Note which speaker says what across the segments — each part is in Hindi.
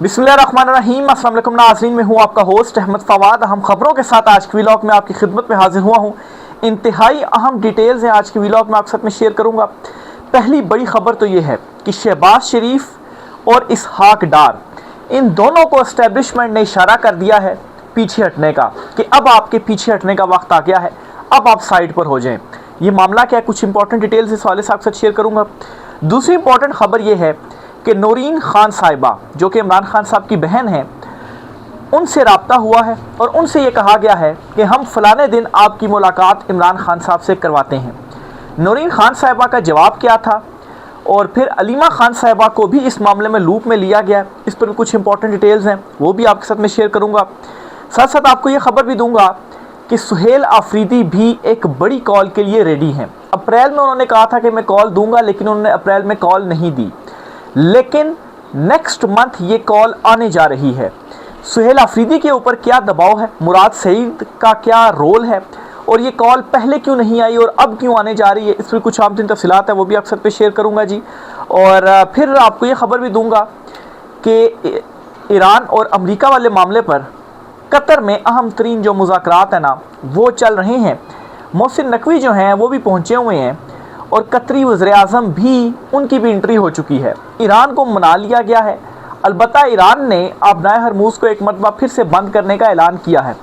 Speaker 1: बिस्मिल्लाहिर्रहमानिर्रहीम। अस्सलाम वालेकुम नाज़रीन, मैं हूँ आपका होस्ट अहमद फवाद। हम खबरों के साथ आज के व्लॉग में आपकी खिदमत में हाजिर हुआ हूँ। इंतहाई अहम डिटेल्स हैं आज के व्लॉग में आपके साथ में शेयर करूँगा। पहली बड़ी खबर तो ये है कि शहबाज शरीफ और इसहाक डार, इन दोनों को एस्टेब्लिशमेंट ने इशारा कर दिया है पीछे हटने का, कि अब आपके पीछे हटने का वक्त आ गया है, अब आप साइड पर हो जाएं। ये मामला क्या है, कुछ इंपॉर्टेंट डिटेल्स इस हवाले से आपके साथ शेयर करूँगा। दूसरी इंपॉर्टेंट खबर ये है कि नौरीन खान साहिबा, जो कि इमरान खान साहब की बहन हैं, उनसे रब्ता हुआ है और उनसे ये कहा गया है कि हम फ़लाने दिन आपकी मुलाकात इमरान खान साहब से करवाते हैं। नौरीन खान साहिबा का जवाब क्या था, और फिर अलीमा खान साहिबा को भी इस मामले में लूप में लिया गया, इस पर भी कुछ इंपॉर्टेंट डिटेल्स हैं, वो भी आपके साथ में शेयर करूँगा। साथ साथ आपको ये खबर भी दूंगा कि सुहेल आफरीदी भी एक बड़ी कॉल के लिए रेडी हैं। अप्रैल में उन्होंने कहा था कि मैं कॉल दूंगा, लेकिन उन्होंने अप्रैल में कॉल नहीं दी, लेकिन नेक्स्ट मंथ ये कॉल आने जा रही है। सुहेल आफरीदी के ऊपर क्या दबाव है, मुराद सईद का क्या रोल है, और ये कॉल पहले क्यों नहीं आई और अब क्यों आने जा रही है, इस पर कुछ आम तरीन तफसीलात है, वो भी आप सब पे शेयर करूँगा जी। और फिर आपको ये खबर भी दूंगा कि ईरान और अमेरिका वाले मामले पर कतर में अहम तरीन जो मुज़ाकरात हैं ना, वो चल रहे हैं। मोहसिन नकवी जो हैं वो भी पहुँचे हुए हैं, और कतरी वज़ीर-ए-आज़म भी, उनकी भी एंट्री हो चुकी है। ईरान को मना लिया गया है, अलबत्ता ईरान ने आबनाए हरमूज़ को एक मरतबा फिर से बंद करने का ऐलान किया है।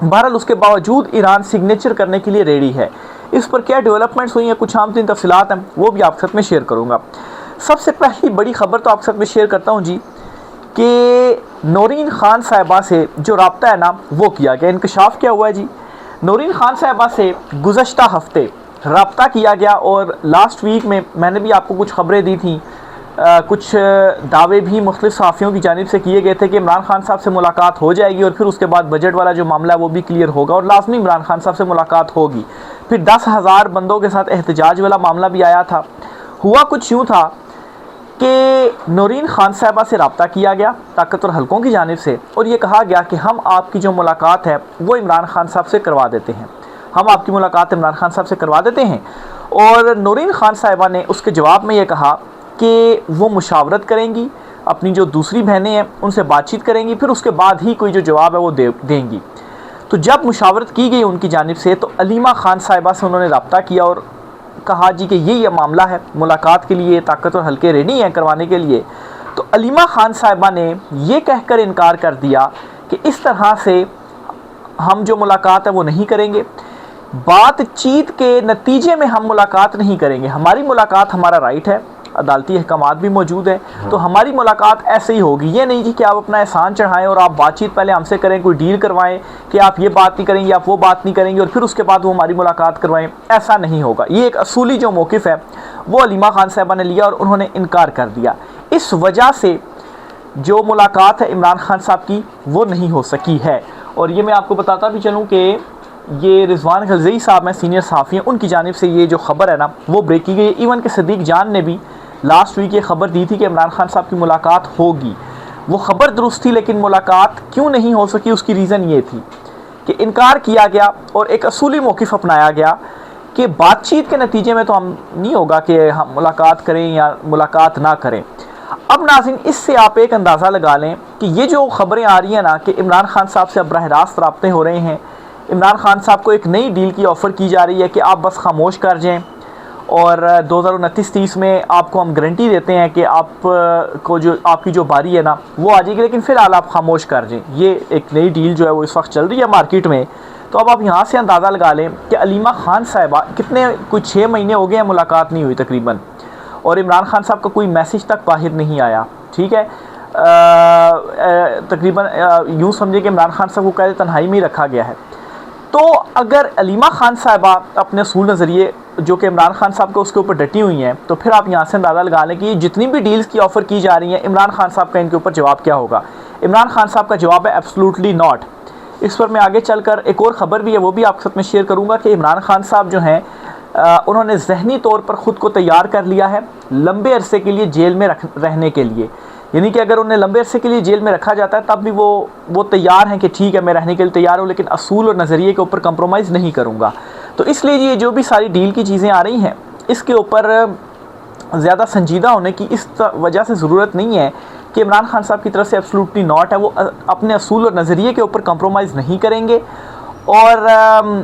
Speaker 1: बहरहाल उसके बावजूद ईरान सिग्नेचर करने के लिए रेडी है। इस पर क्या डेवलपमेंट्स हुई हैं, कुछ आम तीन तफसीलात हैं, वो भी आपके साथ में शेयर करूँगा। सबसे पहली बड़ी खबर तो आपके साथ में शेयर करता हूँ जी, कि नौरीन खान साहिबा से जो रब्ता है ना, वो किया गया। इंकशाफ क्या हुआ है जी, नौरीन खान साहिबा से गुज़श्ता हफ्ते रब्ता किया गया, और लास्ट वीक में मैंने भी आपको कुछ खबरें दी थी, कुछ दावे भी मुख्तलिफ सहाफ़ियों की जानिब से किए गए थे कि इमरान खान साहब से मुलाकात हो जाएगी, और फिर उसके बाद बजट वाला जो मामला है वो भी क्लियर होगा, और लाजमी इमरान खान साहब से मुलाकात होगी। फिर 10,000 बंदों के साथ एहतजाज वाला मामला भी आया था। हुआ कुछ यूँ था कि नौरीन खान साहिबा से रब्ता किया गया ताकतवर हलकों की जानिब से, और ये कहा गया कि हम आपकी जो मुलाकात है वो इमरान खान साहब से करवा देते हैं, हम आपकी मुलाकात इमरान खान साहब से करवा देते हैं। और नौरीन खान साहिबा ने उसके जवाब में ये कहा कि वो मुशावरत करेंगी, अपनी जो दूसरी बहनें हैं उनसे बातचीत करेंगी, फिर उसके बाद ही कोई जो जवाब है वो देंगी। तो जब मुशावरत की गई उनकी जानिब से, तो अलीमा खान साहिबा से उन्होंने रब्ता किया और कहा जी कि ये मामला है, मुलाकात के लिए ताकतवर हल्के रेडी हैं करवाने के लिए। तो अलीमा खान साहिबा ने ये कहकर इनकार कर दिया कि इस तरह से हम जो मुलाकात है वो नहीं करेंगे, बातचीत के नतीजे में हम मुलाकात नहीं करेंगे, हमारी मुलाकात हमारा राइट है, अदालती अहकामात भी मौजूद हैं, तो हमारी मुलाकात ऐसे ही होगी। ये नहीं जी कि आप अपना एहसान चढ़ाएं और आप बातचीत पहले हमसे करें, कोई डील करवाएं कि आप ये बात नहीं करेंगे, आप वो बात नहीं करेंगे, और फिर उसके बाद वो हमारी मुलाकात करवाएं, ऐसा नहीं होगा। ये एक असूली जो मौक़िफ़ है वो अलीमा खान साहिबा ने लिया, और उन्होंने इनकार कर दिया। इस वजह से जो मुलाकात है इमरान खान साहब की वो नहीं हो सकी है। और ये मैं आपको बताता भी चलूँ कि ये रिजवान खलज़ई साहब हैं, सीनियर सहाफ़ी हैं, उनकी जानिब से ये जो खबर है ना वो ब्रेक की गई है। इवन के सदीक जान ने भी लास्ट वीक ये खबर दी थी कि इमरान खान साहब की मुलाकात होगी। वो खबर दुरुस्त थी, लेकिन मुलाकात क्यों नहीं हो सकी उसकी रीज़न ये थी कि इनकार किया गया, और एक असूली मौक़िफ़ अपनाया गया कि बातचीत के नतीजे में तो हम नहीं होगा कि हम मुलाकात करें या मुलाकात ना करें। अब नाज़रीन, इससे आप एक अंदाज़ा लगा लें कि ये जो खबरें आ रही हैं ना कि इमरान खान साहब से अब बरह रास्त रब्ते हो रहे हैं, इमरान खान साहब को एक नई डील की ऑफ़र की जा रही है कि आप बस खामोश कर जाएं, और 2029-30 में आपको हम गारंटी देते हैं कि आप को जो आपकी जो बारी है ना वो आ जाएगी, लेकिन फ़िलहाल आप खामोश कर जाएं। ये एक नई डील जो है वो इस वक्त चल रही है मार्केट में। तो अब आप यहाँ से अंदाज़ा लगा लें कि अलीमा खान साहिबा, कितने कुछ 6 महीने हो गए हैं मुलाकात नहीं हुई तकरीबन, और इमरान खान साहब का कोई मैसेज तक बाहर नहीं आया, ठीक है। तकरीबन यूँ समझे कि इमरान खान साहब को कैद तन्हाई में ही रखा गया है। तो अगर अलीमा खान साहिबा अपने असूल नज़रिए जो कि इमरान खान साहब को उसके ऊपर डटी हुई हैं, तो फिर आप यहाँ से अंदाज़ा लगा लें कि जितनी भी डील्स की ऑफ़र की जा रही हैं, इमरान खान साहब का इनके ऊपर जवाब क्या होगा। इमरान खान साहब का जवाब है एब्सोल्युटली नॉट। इस पर मैं आगे चलकर एक और ख़बर भी है वो भी आपके साथ में शेयर करूँगा कि इमरान खान साहब जो हैं उन्होंने ज़हनी तौर पर ख़ुद को तैयार कर लिया है लंबे अरसे के लिए जेल में रहने के लिए। यानी कि अगर उन्हें लंबे अरसे के लिए जेल में रखा जाता है तब भी वो तैयार हैं कि ठीक है मैं रहने के लिए तैयार हूँ, लेकिन असूल और नज़रिए के ऊपर कंप्रोमाइज़ नहीं करूँगा। तो इसलिए ये जो भी सारी डील की चीज़ें आ रही हैं इसके ऊपर ज़्यादा संजीदा होने की इस वजह से ज़रूरत नहीं है कि इमरान खान साहब की तरफ से एब्सोल्युटली नॉट है, वो अपने असूल और नज़रिए के ऊपर कंप्रोमाइज़ नहीं करेंगे। और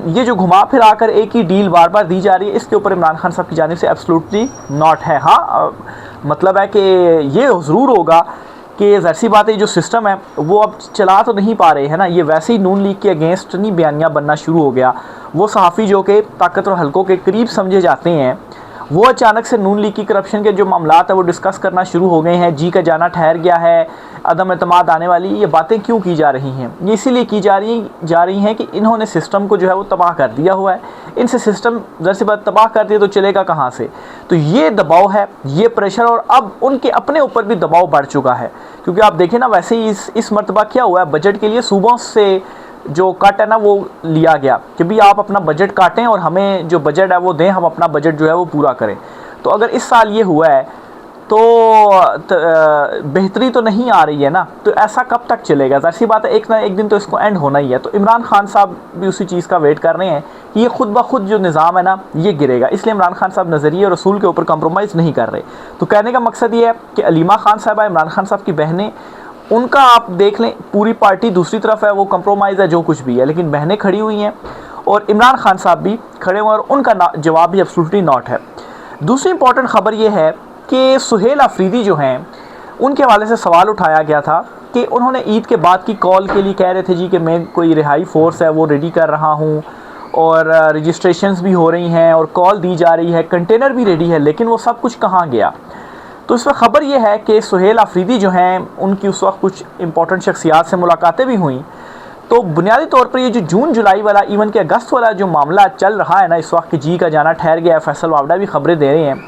Speaker 1: ये जो घुमा फिरा कर एक ही डील बार बार दी जा रही है, इसके ऊपर इमरान खान साहब की जानिब से एब्सोल्युटली नॉट है। हाँ, मतलब है कि ये ज़रूर होगा कि ज़ाहिर सी बात है, जो सिस्टम है वो अब चला तो नहीं पा रहे हैं ना, ये वैसे ही नून लीग के अगेंस्ट नहीं बयानियाँ बनना शुरू हो गया। वो सहाफ़ी जो कि ताकतवर हलकों के करीब समझे जाते हैं, वो अचानक से नून लीग की करप्शन के जो मामलात है वो डिस्कस करना शुरू हो गए हैं। जी का जाना ठहर गया है, अदम एतमाद आने वाली, ये बातें क्यों की जा रही हैं? ये इसीलिए की जा रही हैं कि इन्होंने सिस्टम को जो है वो तबाह कर दिया हुआ है। इनसे सिस्टम ज़रा सी बात तबाह कर दिया तो चलेगा कहाँ से? तो ये दबाव है, ये प्रेशर, और अब उनके अपने ऊपर भी दबाव बढ़ चुका है। क्योंकि आप देखें ना, वैसे ही इस मरतबा क्या हुआ है, बजट के लिए सूबों से जो कट है ना वो लिया गया कि भाई आप अपना बजट काटें और हमें जो बजट है वो दें, हम अपना बजट जो है वो पूरा करें। तो अगर इस साल ये हुआ है तो बेहतरी तो नहीं आ रही है ना, तो ऐसा कब तक चलेगा? ज़ाहिर सी बात है, एक ना एक दिन तो इसको एंड होना ही है। तो इमरान खान साहब भी उसी चीज़ का वेट कर रहे हैं कि ये खुद ब खुद जो निज़ाम है ना ये गिरेगा, इसलिए इमरान खान साहब नज़रिए और रसूल के ऊपर कंप्रोमाइज़ नहीं कर रहे। तो कहने का मकसद ये है कि अलीमा खान साहबा, इमरान खान साहब की बहनें, उनका आप देख लें, पूरी पार्टी दूसरी तरफ है, वो कंप्रोमाइज़ है जो कुछ भी है, लेकिन बहनें खड़ी हुई हैं और इमरान खान साहब भी खड़े हुए हैं और उनका जवाब भी एब्सोल्युटली नॉट है। दूसरी इंपॉर्टेंट ख़बर ये है कि सुहेल अफरीदी जो हैं, उनके हवाले से सवाल उठाया गया था कि उन्होंने ईद के बाद की कॉल के लिए कह रहे थे जी कि मैं कोई रिहाई फोर्स है वो रेडी कर रहा हूँ और रजिस्ट्रेशंस भी हो रही हैं और कॉल दी जा रही है, कंटेनर भी रेडी है, लेकिन वो सब कुछ कहाँ गया? तो इस वक्त ख़बर यह है कि सुहेल अफरीदी जो हैं, उनकी उस वक्त कुछ इंपॉर्टेंट शख्सियात से मुलाकातें भी हुई। तो बुनियादी तौर पर ये जो जून जुलाई वाला, इवन के अगस्त वाला जो मामला चल रहा है ना इस वक्त, कि जी का जाना ठहर गया है, फैसल वावड़ा भी खबरें दे रहे हैं,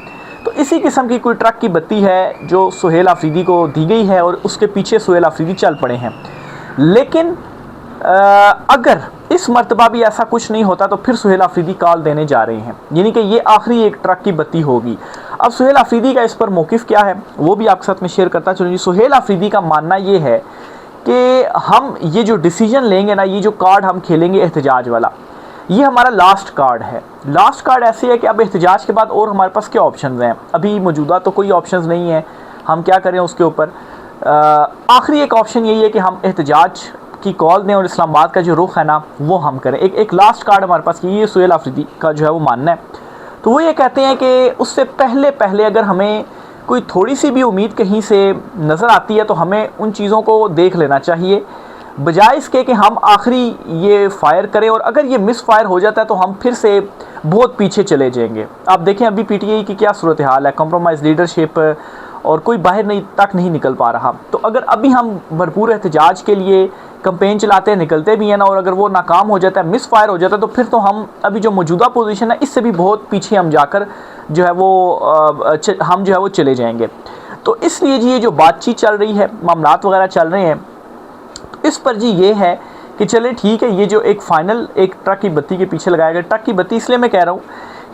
Speaker 1: तो इसी किस्म की कोई ट्रक की बत्ती है जो सुहेल अफरीदी को दी गई है और उसके पीछे सुहेल अफरीदी चल पड़े हैं। लेकिन अगर इस मरतबा भी ऐसा कुछ नहीं होता तो फिर सुहेल अफरीदी कॉल देने जा रहे हैं, यानी कि ये आखिरी एक ट्रक की बत्ती होगी। अब सुहेल अफरीदी का इस पर मौक़िफ़ क्या है वो भी आपके साथ में शेयर करता चलूँ। सुहेल अफरीदी का मानना ये है कि हम ये जो डिसीजन लेंगे ना, ये जो कार्ड हम खेलेंगे एहतजाज वाला, ये हमारा लास्ट कार्ड है। लास्ट कार्ड ऐसे है कि अब एहतजाज के बाद और हमारे पास क्या ऑप्शंस हैं? अभी मौजूदा तो कोई ऑप्शंस नहीं है, हम क्या करें उसके ऊपर। आखिरी एक ऑप्शन यही है कि हम एहतजाज की कॉल दें और इस्लामाबाद का जो रुख है ना वो हम करें। एक लास्ट कार्ड हमारे पास ये सुहेल अफरीदी का जो है वो मानना है। तो वो ये कहते हैं कि उससे पहले अगर हमें कोई थोड़ी सी भी उम्मीद कहीं से नज़र आती है तो हमें उन चीज़ों को देख लेना चाहिए, बजाय इसके कि हम आखिरी ये फायर करें और अगर ये मिस फायर हो जाता है तो हम फिर से बहुत पीछे चले जाएंगे। आप देखें अभी पीटीआई की क्या सूरत हाल है, कॉम्प्रोमाइज़ लीडरशिप, और कोई बाहर तक नहीं निकल पा रहा। तो अगर अभी हम भरपूर एहतजाज के लिए कंपेन चलाते हैं, निकलते भी हैं ना, और अगर वो नाकाम हो जाता है, मिस फायर हो जाता है, तो फिर तो हम अभी जो मौजूदा पोजीशन है इससे भी बहुत पीछे हम जाकर जो है वो हम जो है वो चले जाएंगे। तो इसलिए जी ये जो बातचीत चल रही है, मामलात वगैरह चल रहे हैं, इस पर जी ये है कि चले ठीक है, ये जो एक फ़ाइनल एक ट्रक की बत्ती के पीछे लगाया गया, ट्रक की बत्ती इसलिए मैं कह रहा हूँ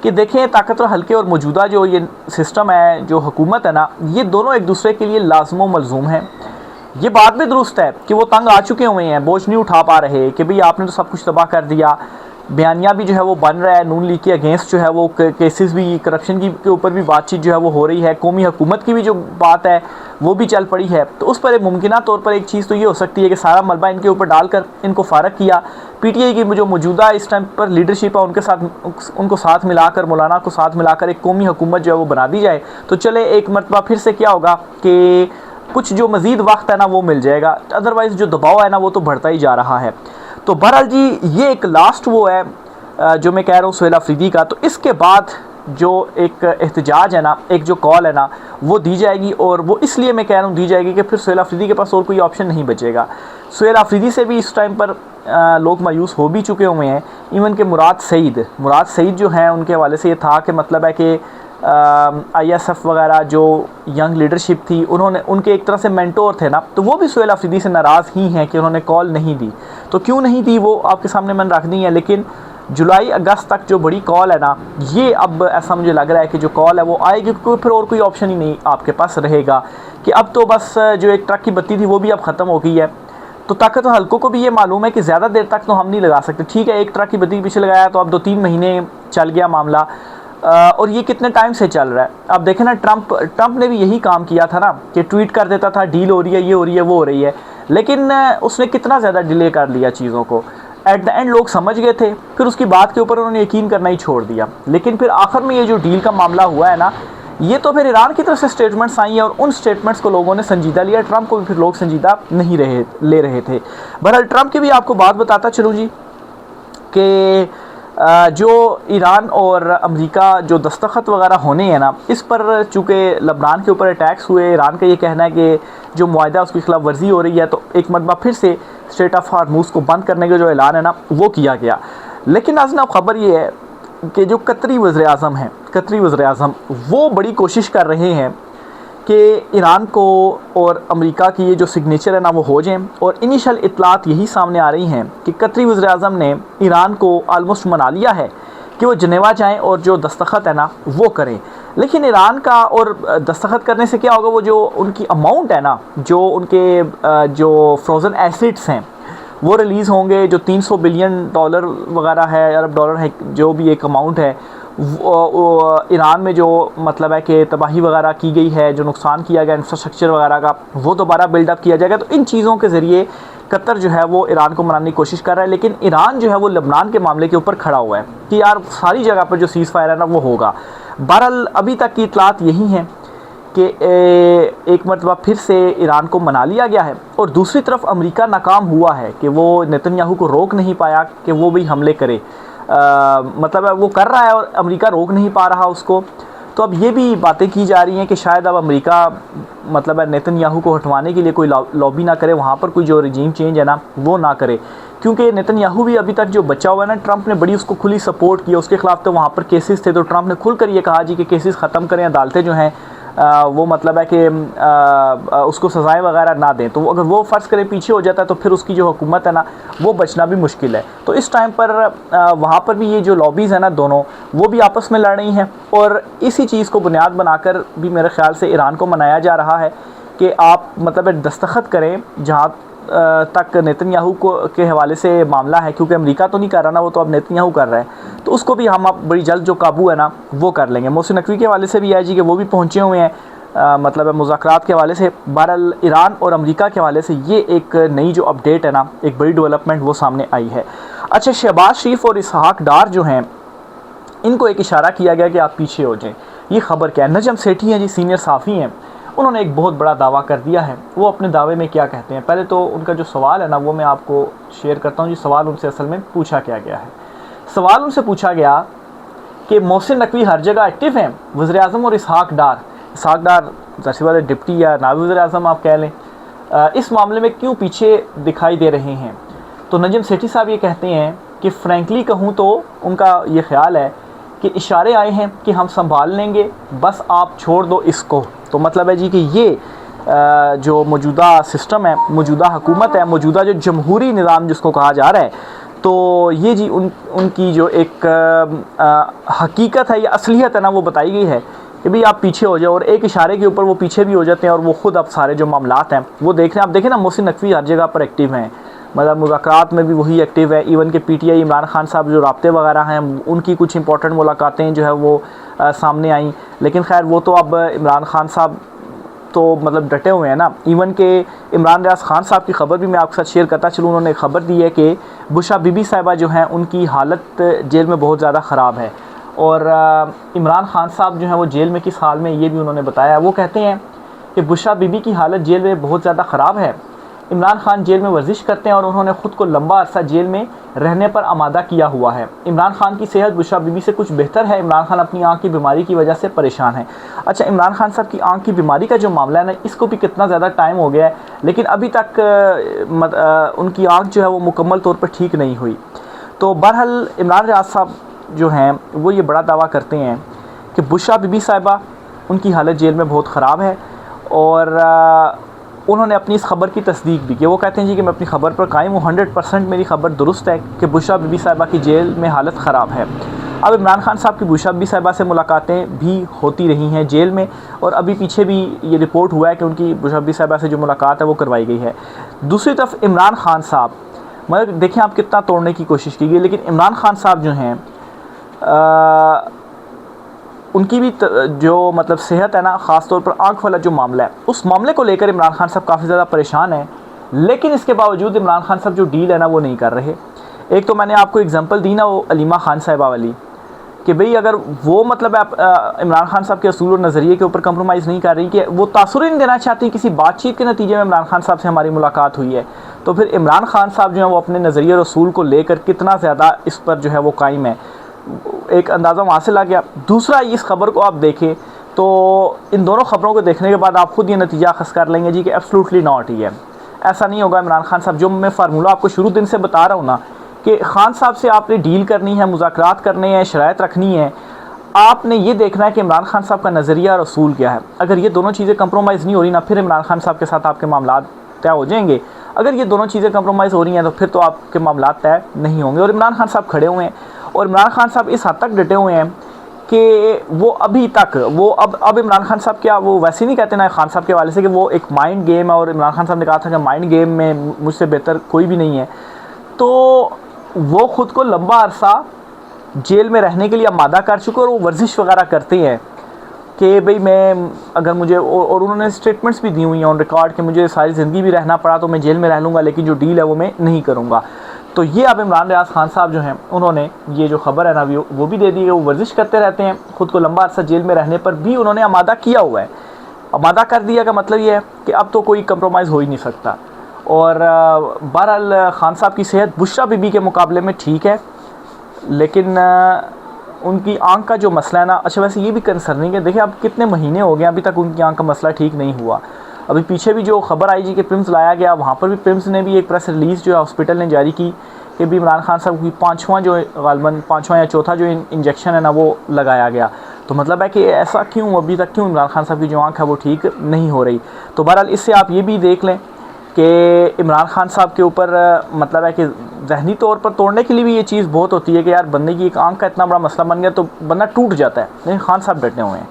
Speaker 1: कि देखें ताकतवर हल्के और मौजूदा जो ये सिस्टम है, जो हुकूमत है ना, ये दोनों एक दूसरे के लिए लाज़िम व मलज़ूम है। ये बात भी दुरुस्त है कि वो तंग आ चुके हुए हैं, बोझ नहीं उठा पा रहे कि भाई आपने तो सब कुछ तबाह कर दिया। बयानिया भी जो है वो बन रहा है, नून लीग के अगेंस्ट जो है वो केसेस भी, करप्शन की के ऊपर भी बातचीत जो है वो हो रही है, कौमी हुकूमत की भी जो बात है वो भी चल पड़ी है। तो उस पर एक मुमकिना तौर पर एक चीज़ तो ये हो सकती है कि सारा मलबा इनके ऊपर डालकर इनको फ़ारग किया, पीटीआई की जो मौजूदा इस टाइम पर लीडरशिप है उनको साथ मिलाकर, मौलाना को साथ मिलाकर एक कौमी हुकूमत जो है वो बना दी जाए। तो चले एक मरतबा फिर से क्या होगा कि कुछ जो मज़ीद वक्त है ना वो मिल जाएगा, अदरवाइज़ जो दबाव है ना वो तो बढ़ता ही जा रहा है। तो बहरहाल जी ये एक लास्ट वो है जो मैं कह रहा हूँ सुहेल अफरीदी का। तो इसके बाद जो एक एहतजाज है ना, एक जो कॉल है ना वो दी जाएगी, और वो इसलिए मैं कह रहा हूँ दी जाएगी कि फिर सुहेल अफरीदी के पास और कोई ऑप्शन नहीं बचेगा। सुहेल अफरीदी से भी इस टाइम पर लोग मायूस हो भी चुके हुए हैं। इवन के मुराद सईद जो हैं उनके हवाले से ये था कि मतलब है कि ISF वगैरह जो यंग लीडरशिप थी, उनके एक तरह से मेंटोर थे ना, तो वो भी सुहेल अफरीदी से नाराज़ ही हैं कि उन्होंने कॉल नहीं दी। तो क्यों नहीं दी वो आपके सामने मैंने रख दी है, लेकिन जुलाई अगस्त तक जो बड़ी कॉल है ना, ये अब ऐसा मुझे लग रहा है कि जो कॉल है वो आएगी, क्योंकि फिर और कोई ऑप्शन ही नहीं आपके पास रहेगा कि अब तो बस जो एक ट्रक की बत्ती थी वो भी अब ख़त्म हो गई है। तो ताकतवर हल्कों को भी ये मालूम है कि ज़्यादा देर तक तो हम नहीं लगा सकते। ठीक है, एक ट्रक की बत्ती के पीछे लगाया तो अब 2-3 महीने चल गया मामला, और ये कितने टाइम से चल रहा है। आप देखें ना, ट्रंप ने भी यही काम किया था ना, कि ट्वीट कर देता था डील हो रही है, ये हो रही है, वो हो रही है, लेकिन उसने कितना ज़्यादा डिले कर लिया चीज़ों को। एट द एंड लोग समझ गए थे, फिर उसकी बात के ऊपर उन्होंने यकीन करना ही छोड़ दिया। लेकिन फिर आखिर में ये जो डील का मामला हुआ है ना, ये तो फिर ईरान की तरफ से स्टेटमेंट्स आई हैं और उन स्टेटमेंट्स को लोगों ने संजीदा लिया। ट्रंप को भी फिर लोग संजीदा नहीं ले रहे थे। बहरहाल ट्रंप की भी आपको बात बताता चलूँ जी, कि जो ईरान और अमेरिका जो दस्तखत वगैरह होने हैं ना, इस पर चूँकि लबनान के ऊपर अटैक्स हुए, ईरान का ये कहना है कि जो मुआहदा उसकी खिलाफ वर्जी हो रही है, तो एक मरतबा फिर से स्ट्रेट ऑफ हार्मूज़ को बंद करने का जो ऐलान है ना, वो किया गया। लेकिन नाज़रीन, खबर ये है कि जो कतरी वज़ीर-ए-आज़म हैं, वो बड़ी कोशिश कर रहे हैं कि ईरान को और अमेरिका की ये जो सिग्नेचर है ना, वो हो जाएं। और इनिशियल इतलात यही सामने आ रही हैं कि कतरी वज़ीर-ए-आज़म ने ईरान को आलमोस्ट मना लिया है कि वो जनेवा जाएं और जो दस्तखत है ना, वो करें। लेकिन ईरान का और दस्तखत करने से क्या होगा, वो जो उनकी अमाउंट है ना, जो उनके जो फ्रोज़न एसेट्स हैं, वो रिलीज़ होंगे। जो 300 बिलियन डॉलर वगैरह है, अरब डॉलर है, जो भी एक अमाउंट है, ईरान में जो मतलब है कि तबाही वगैरह की गई है, जो नुकसान किया गया इंफ्रास्ट्रक्चर वगैरह का, वो दोबारा बिल्डअप किया जाएगा। तो इन चीज़ों के ज़रिए कतर जो है वो ईरान को मनाने की कोशिश कर रहा है। लेकिन ईरान जो है वो लबनान के मामले के ऊपर खड़ा हुआ है कि यार सारी जगह पर जो सीज़ फायर है ना, वो होगा। बहरहाल अभी तक की इतलात यही हैं कि एक मरतबा फिर से ईरान को मना लिया गया है। और दूसरी तरफ अमेरिका नाकाम हुआ है कि वो नेतन्याहू को रोक नहीं पाया कि वो भी हमले करे। मतलब वो कर रहा है और अमेरिका रोक नहीं पा रहा उसको। तो अब ये भी बातें की जा रही हैं कि शायद अब अमेरिका मतलब नेतन्याहू को हटवाने के लिए कोई लॉबी ना करे, वहाँ पर कोई जो रजीम चेंज है ना, वो ना करे। क्योंकि नेतन्याहू भी अभी तक जो बचा हुआ है ना, ट्रंप ने बड़ी उसको खुली सपोर्ट की, उसके खिलाफ तो वहाँ पर केसेस थे, तो ट्रंप ने खुलकर ये कहा जी कि केसेस ख़त्म करें, अदालतें जो हैं वो मतलब है कि उसको सज़ाएं वगैरह ना दें। तो अगर वो फ़र्ज़ करें पीछे हो जाता है, तो फिर उसकी जो हुकूमत है ना, वो बचना भी मुश्किल है। तो इस टाइम पर वहाँ पर भी ये जो लॉबीज़ हैं ना, दोनों वो भी आपस में लड़ रही हैं। और इसी चीज़ को बुनियाद बनाकर भी मेरे ख़्याल से ईरान को मनाया जा रहा है कि आप मतलब दस्तखत करें जहाँ तक नेतन्याहू को के हवाले से मामला है। क्योंकि अमेरिका तो नहीं कर रहा ना, वो तो अब नेतन्याहू कर रहा है। तो उसको भी हम अब बड़ी जल्द जो काबू है ना, वो कर लेंगे। मोहसिन नकवी के हवाले से भी है जी कि वो भी पहुँचे हुए हैं मतलब मुज़ाकरात के हवाले से। बहरहाल ईरान और अमेरिका के हवाले से ये एक नई जो अपडेट है ना, एक बड़ी डेवलपमेंट वो सामने आई है। अच्छा, शहबाज शरीफ और इसहाक डार जो हैं, इनको एक इशारा किया गया कि आप पीछे हो जाएँ। ये खबर क्या है? नजम सेठी हैं जी, सीनियर साफ़ी हैं, उन्होंने एक बहुत बड़ा दावा कर दिया है। वो अपने दावे में क्या कहते हैं, पहले तो उनका जो सवाल है ना, वो मैं आपको शेयर करता हूँ जी। सवाल उनसे असल में पूछा क्या गया है। सवाल उनसे पूछा गया कि मोहसिन नकवी हर जगह एक्टिव हैं, वज़ीर-ए-आज़म और इसहाक डार ज़ाहिर वाले डिप्टी या नायब वज़ीर-ए-आज़म आप कह लें, इस मामले में क्यों पीछे दिखाई दे रहे हैं। तो नजम सेठी साहब ये कहते हैं कि फ्रैंकली कहूँ तो उनका ये ख्याल है कि इशारे आए हैं कि हम संभाल लेंगे, बस आप छोड़ दो इसको। तो मतलब है जी कि ये जो मौजूदा सिस्टम है, मौजूदा हुकूमत है, मौजूदा जो जमहूरी निज़ाम जिसको कहा जा रहा है, तो ये जी उनकी जो एक हकीकत है या असलियत है ना, वो बताई गई है कि भाई आप पीछे हो जाओ। और एक इशारे के ऊपर वो पीछे भी हो जाते हैं और वो ख़ुद अब सारे जो मामलात हैं वो देख रहे हैं। आप देखें ना, मोहसिन नकवी हर जगह पर एक्टिव हैं, मतलब मुज़ाकरात में भी वही एक्टिव है। इवन के PTI इमरान खान साहब जो राब्ते वगैरह हैं, उनकी कुछ इंपॉर्टेंट मुलाकातें जो है वो सामने आई। लेकिन खैर वो तो अब इमरान खान साहब तो मतलब डटे हुए हैं ना। इवन के इमरान रियाज खान साहब की ख़बर भी मैं आपके साथ शेयर करता चलूँ। उन्होंने खबर दी है कि बुशरा बीबी साहिबा जो हैं, उनकी हालत जेल में बहुत ज़्यादा ख़राब है। और इमरान खान साहब जो हैं वो जेल में किस हाल में, ये भी उन्होंने बताया। वो कहते हैं कि बुशरा बीबी की हालत जेल में बहुत ज़्यादा ख़राब है। इमरान खान जेल में वर्जिश करते हैं और उन्होंने ख़ुद को लंबा अरसा जेल में रहने पर आमादा किया हुआ है। इमरान खान की सेहत बुशरा बीबी से कुछ बेहतर है। इमरान खान अपनी आँख की बीमारी की वजह से परेशान है। अच्छा, इमरान खान साहब की आँख की बीमारी का जो मामला है ना, इसको भी कितना ज़्यादा टाइम हो गया है, लेकिन अभी तक उनकी आँख जो है वो मुकम्मल तौर पर ठीक नहीं हुई। तो बहरहाल इमरान रियाज साहब जो हैं वो ये बड़ा दावा करते हैं कि बुशरा बीबी साहिबा, उनकी हालत जेल में बहुत ख़राब है। और उन्होंने अपनी इस खबर की तस्दीक भी की। वो कहते हैं जी कि मैं अपनी खबर पर कायम हूँ, 100% मेरी खबर दुरुस्त है कि बुशरा बीबी साहिबा की जेल में हालत ख़राब है। अब इमरान खान साहब की बुशरा बीबी साहिबा से मुलाकातें भी होती रही हैं जेल में, और अभी पीछे भी ये रिपोर्ट हुआ है कि उनकी बुशरा बीबी साहिबा से जो मुलाकात है वो करवाई गई है। दूसरी तरफ इमरान खान साहब, मतलब देखें आप कितना तोड़ने की कोशिश की गई, लेकिन इमरान खान साहब जो हैं उनकी भी जो मतलब सेहत है ना, ख़ास तौर पर आँख वाला जो मामला है, उस मामले को लेकर इमरान खान साहब काफ़ी ज़्यादा परेशान हैं। लेकिन इसके बावजूद इमरान खान साहब जो डील है ना वो नहीं कर रहे। एक तो मैंने आपको एग्जांपल दी ना वो अलीमा खान साहिबा वाली, कि भाई अगर वो मतलब इमरान खान साहब के असूल और नज़रिए के ऊपर कंप्रोमाइज़ नहीं कर रही, कि वो तासुर नहीं देना चाहती, किसी बातचीत के नतीजे में इमरान खान साहब से हमारी मुलाकात हुई है, तो फिर इमरान खान साहब जो है वो अपने नज़रिए और असूल को लेकर कितना ज़्यादा इस पर जो है वो कायम है, एक अंदाज़ा वहाँ से लग गया। दूसरा, इस खबर को आप देखें तो इन दोनों खबरों को देखने के बाद आप खुद ये नतीजा अखज़ कर लेंगे जी कि एब्सोल्युटली नॉट ही है, ऐसा नहीं होगा। इमरान खान साहब, जो मैं फार्मूला आपको शुरू दिन से बता रहा हूँ ना, कि खान साहब से आपने डील करनी है, मुज़ाकरात करने हैं, शराइत रखनी है, आपने ये देखना है कि इमरान खान साहब का नज़रिया और असूल क्या है। अगर ये दोनों चीज़ें कंप्रोमाइज़ नहीं हो रही ना, फिर इमरान खान साहब के साथ आपके मामला तय हो जाएंगे। अगर ये दोनों चीज़ें कंप्रोमाइज़ हो रही हैं तो फिर तो आपके मामला तय नहीं होंगे। और इमरान खान साहब खड़े हुए हैं, और इमरान खान साहब इस हद तक डटे हुए हैं कि वो अभी तक वो अब इमरान खान साहब क्या, वो वैसे नहीं कहते ना खान साहब के वाले से कि वो एक माइंड गेम है, और इमरान खान साहब ने कहा था कि माइंड गेम में मुझसे बेहतर कोई भी नहीं है। तो वो ख़ुद को लंबा अरसा जेल में रहने के लिए आमादा कर चुके, और वो वर्जिश वगैरह करते हैं कि भाई मैं अगर मुझे, और उन्होंने स्टेटमेंट्स भी दी हुई हैं ऑन रिकॉर्ड कि मुझे सारी ज़िंदगी भी रहना पड़ा तो मैं जेल में रह लूँगा, लेकिन जो डील है वो मैं नहीं करूँगा। तो ये अब इमरान रियाज खान साहब जो हैं, उन्होंने ये जो खबर है ना वो भी दे दी है। वो वर्जिश करते रहते हैं, ख़ुद को लंबा अरसा जेल में रहने पर भी उन्होंने आमादा किया हुआ है। आमादा कर दिया का मतलब ये है कि अब तो कोई कंप्रोमाइज़ हो ही नहीं सकता। और बहरहाल खान साहब की सेहत बुशरा बीबी के मुकाबले में ठीक है, लेकिन उनकी आंख का जो मसला है ना, अच्छा वैसे ये भी कंसर्निंग है। देखिए अब कितने महीने हो गए अभी तक उनकी आंख का मसला ठीक नहीं हुआ। अभी पीछे भी जो खबर आई जी कि प्रिम्स लाया गया, वहाँ पर भी प्रिम्स ने भी एक प्रेस रिलीज़ जो है हॉस्पिटल ने जारी की कि भी इमरान खान साहब की गालिबन पाँचवां या चौथा जो इंजेक्शन है ना वो लगाया गया। तो मतलब है कि ऐसा क्यों, अभी तक क्यों इमरान खान साहब की जो आँख है वो ठीक नहीं हो रही। तो बहरहाल इससे आप ये भी देख लें कि इमरान खान साहब के ऊपर मतलब है कि ज़हनी तौर पर तोड़ने के लिए भी ये चीज़ बहुत होती है कि यार बंदे की एक आंख का इतना बड़ा मसला बन गया तो बंदा टूट जाता है, लेकिन खान साहब डटे हुए हैं।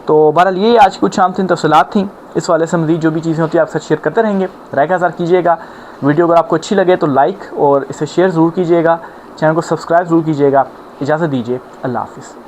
Speaker 1: तो बहरहाल ये आज कुछ आम तीन तफसीलात थी। इस वाले से मज़ीद जो भी चीज़ें होती है आपसे शेयर करते रहेंगे। राय का इज़हार कीजिएगा। वीडियो अगर आपको अच्छी लगे तो लाइक और इसे शेयर ज़रूर कीजिएगा। चैनल को सब्सक्राइब ज़रूर कीजिएगा। इजाज़त दीजिए, अल्लाह हाफ़िज़।